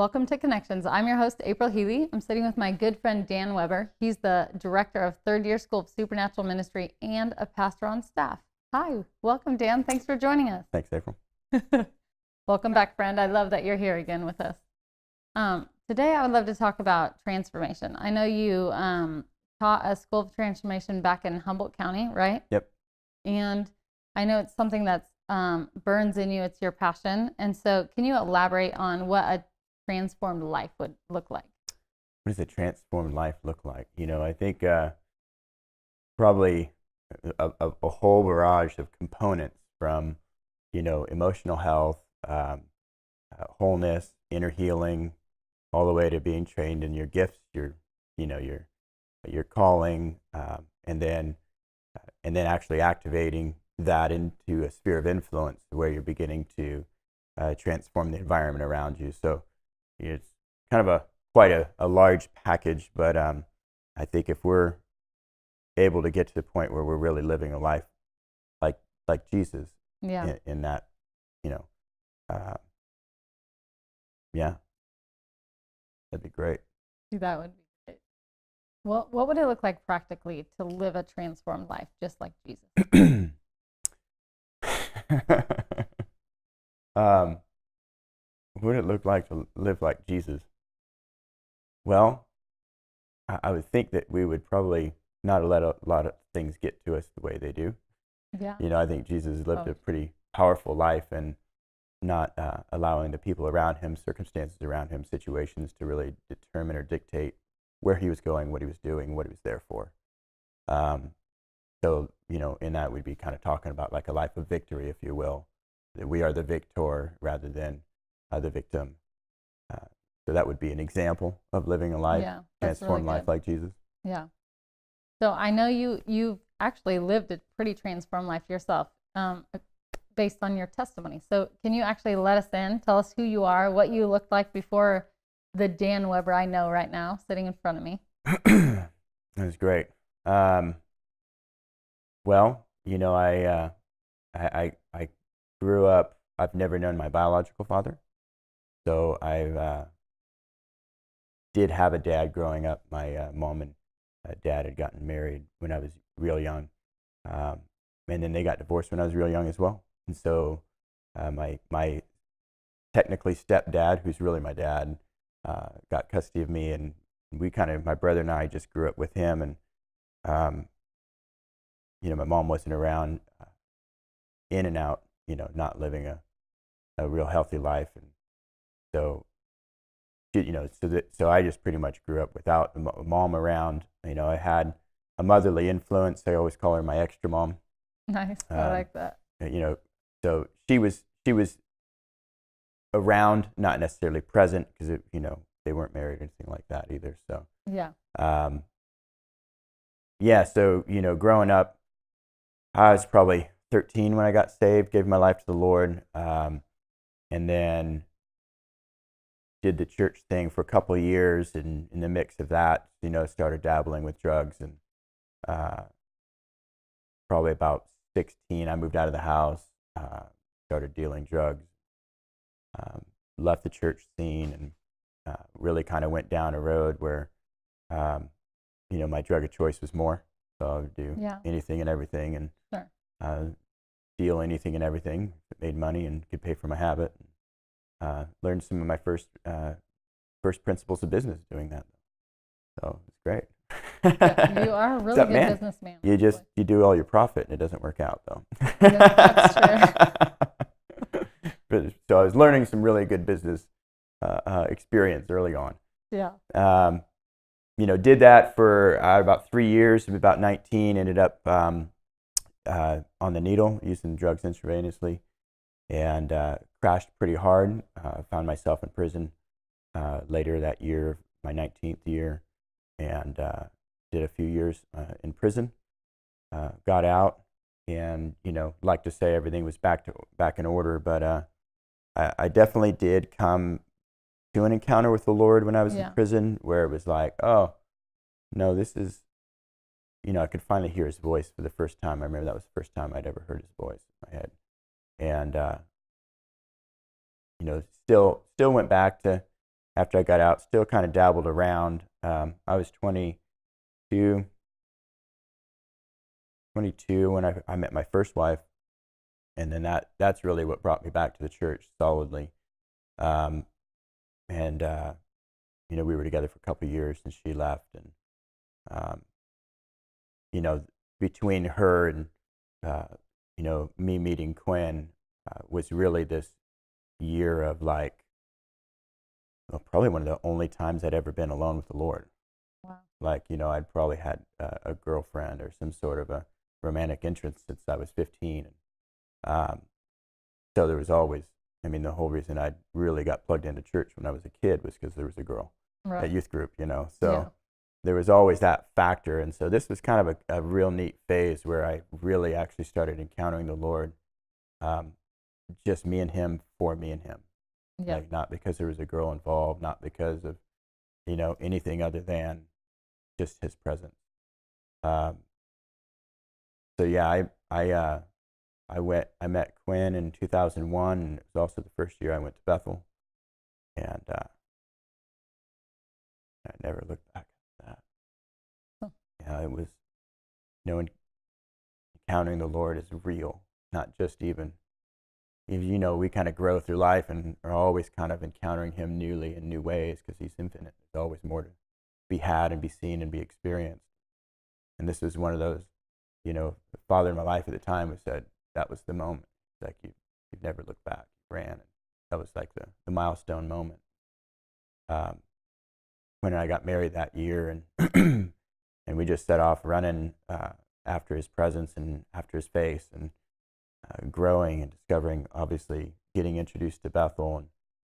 Welcome to Connections. I'm your host, April Healy. I'm sitting with my good friend, Dan Weber. He's the director of Third Year School of Supernatural Ministry and a pastor on staff. Hi, welcome, Dan. Thanks for joining us. Thanks, April. Welcome back, friend. I love that you're here again with us. Today, I would love to talk about transformation. I know you taught a School of Transformation back in Humboldt County, right? Yep. And I know it's something that's burns in you. It's your passion. And so can you elaborate on what a transformed life would look like? What does a transformed life look like? I think probably a whole barrage of components from, emotional health, wholeness, inner healing, all the way to being trained in your gifts, your calling, and then actually activating that into a sphere of influence where you're beginning to transform the environment around you. So it's kind of quite a large package, but I think if we're able to get to the point where we're really living a life like Jesus, in that, that'd be great. That would be great. Well, what would it look like practically to live a transformed life just like Jesus? What would it look like to live like Jesus? Well, I would think that we would probably not let a lot of things get to us the way they do. Yeah. I think Jesus lived a pretty powerful life and not allowing the people around him, circumstances around him, situations to really determine or dictate where he was going, what he was doing, what he was there for. So, in that we'd be kind of talking about like a life of victory, if you will, that we are the victor rather than the victim. So that would be an example of living a life, transformed life like Jesus. Yeah. So I know you've actually lived a pretty transformed life yourself, based on your testimony. So can you actually let us in, tell us who you are, what you looked like before the Dan Weber I know right now sitting in front of me? That was great. Well, I grew up, I've never known my biological father. So I did have a dad growing up. My mom and dad had gotten married when I was real young. And then they got divorced when I was real young as well. And so my technically stepdad, who's really my dad, got custody of me. And my brother and I just grew up with him. And, my mom wasn't around, in and out, not living a real healthy life. And so, so I just pretty much grew up without a mom around. I had a motherly influence. I always call her my extra mom. Nice. I like that. So she was around, not necessarily present, because they weren't married or anything like that either. So so growing up, I was probably 13 when I got saved, gave my life to the Lord, and then did the church thing for a couple of years, and in the mix of that, started dabbling with drugs, and probably about 16, I moved out of the house, started dealing drugs, left the church scene, and really kind of went down a road where, my drug of choice was more. So I would do anything and everything, and deal anything and everything that made money and could pay for my habit. Learned some of my first principles of business doing that. So it's great. Yeah, you are a really good businessman. You do all your profit and it doesn't work out though. Yeah, that's true. So I was learning some really good business experience early on. Yeah. Did that for about 3 years. About 19, ended up on the needle, using drugs intravenously, and crashed pretty hard. Found myself in prison later that year, my 19th year, and did a few years in prison. Got out, and like to say everything was back in order, but I definitely did come to an encounter with the Lord when I was in prison, where it was like, oh no, this is, I could finally hear his voice for the first time. I remember that was the first time I'd ever heard his voice in my head. And, still went back to after I got out, still kind of dabbled around. I was 22 when I met my first wife, and then that's really what brought me back to the church solidly. And you know, we were together for a couple of years, and she left, and you know, between her and you know, me meeting Quinn was really this year of like, well, probably one of the only times I'd ever been alone with the Lord. Wow. Like, you know, I'd probably had a girlfriend or some sort of a romantic interest since I was 15. So there was always, I mean, the whole reason I really got plugged into church when I was a kid was because there was a girl at youth group, you know. So there was always that factor. And so this was kind of a real neat phase where I really actually started encountering the Lord, just me and him, for me and him. Yeah. Like, not because there was a girl involved, not because of, you know, anything other than just his presence. So yeah, I met Quinn in 2001, and it was also the first year I went to Bethel, and I never looked back at that. Huh. Yeah, it was, you know, encountering the Lord is real, not just even, you know, we kind of grow through life and are always kind of encountering him newly in new ways because he's infinite. There's always more to be had and be seen and be experienced. And this was one of those, you know, the father in my life at the time was said, that was the moment. It's like you've never looked back, you ran. And that was like the milestone moment. When I got married that year, and and we just set off running after his presence and after his face, and growing and discovering, obviously getting introduced to Bethel and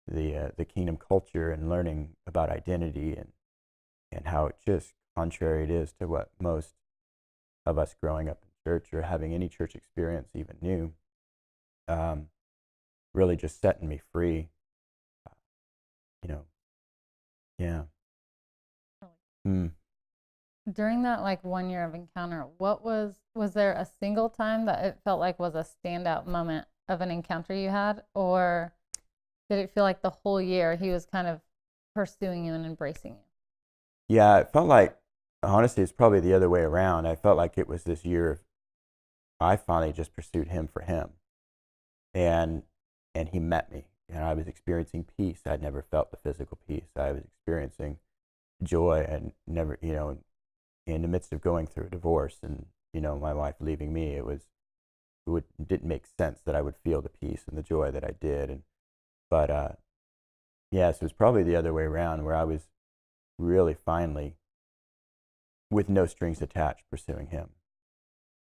the kingdom culture, and learning about identity and how it just contrary it is to what most of us growing up in church or having any church experience even knew. Really just setting me free, you know. Yeah. During that like 1 year of encounter, was there a single time that it felt like was a standout moment of an encounter you had, or did it feel like the whole year he was kind of pursuing you and embracing you? Yeah, it felt like, honestly, it's probably the other way around. I felt like it was this year of, I finally just pursued him for him, and he met me, and I was experiencing peace. I'd never felt the physical peace. I was experiencing joy, and never, you know, in the midst of going through a divorce and, you know, my wife leaving me, didn't make sense that I would feel the peace and the joy that I did. But yes, it was probably the other way around, where I was really finally, with no strings attached, pursuing him.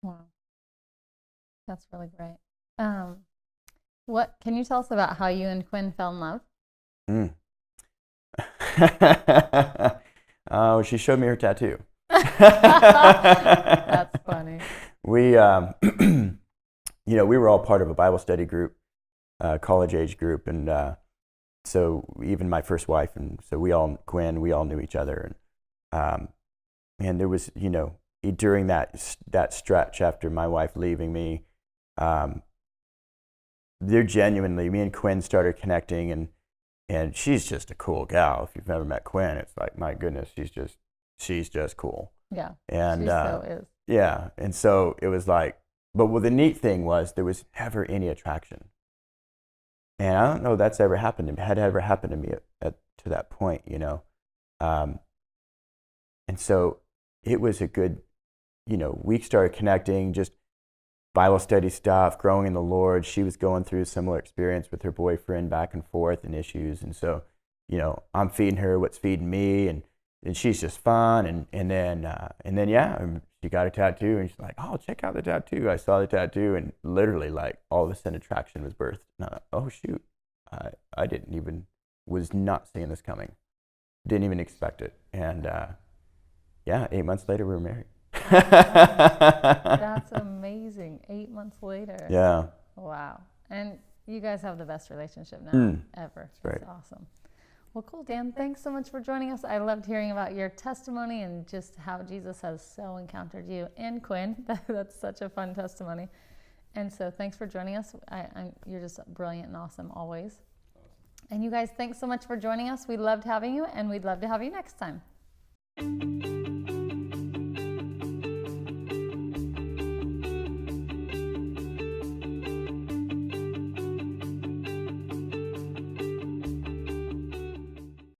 Wow, that's really great. What can you tell us about how you and Quinn fell in love? Oh, she showed me her tattoo. That's funny. We, you know, we were all part of a Bible study group, college age group, and so even my first wife, and so we all knew each other, and there was, you know, during that stretch after my wife leaving me, there genuinely, me and Quinn started connecting, and she's just a cool gal. If you've never met Quinn, it's like, my goodness, she's just cool. Yeah, and she so is. Yeah, and so it was like, but what the neat thing was, there was never any attraction, and I don't know that's ever happened to me. Had ever happened to me to that point, you know, and so it was a good, you know, we started connecting, just Bible study stuff, growing in the Lord. She was going through a similar experience with her boyfriend, back and forth, and issues. And so, you know, I'm feeding her what's feeding me, and she's just fun. And then yeah, she got a tattoo, and she's like, oh, check out the tattoo. I saw the tattoo, and literally, like, all of a sudden, attraction was birthed. And I thought, oh, shoot. I was not seeing this coming. Didn't even expect it. And yeah, 8 months later, we were married. That's amazing. 8 months later. Yeah. Wow. And you guys have the best relationship now ever. That's right. It's awesome. Well, cool, Dan. Thanks so much for joining us. I loved hearing about your testimony and just how Jesus has so encountered you and Quinn. That's such a fun testimony. And so thanks for joining us. You're just brilliant and awesome always. And you guys, thanks so much for joining us. We loved having you, and we'd love to have you next time.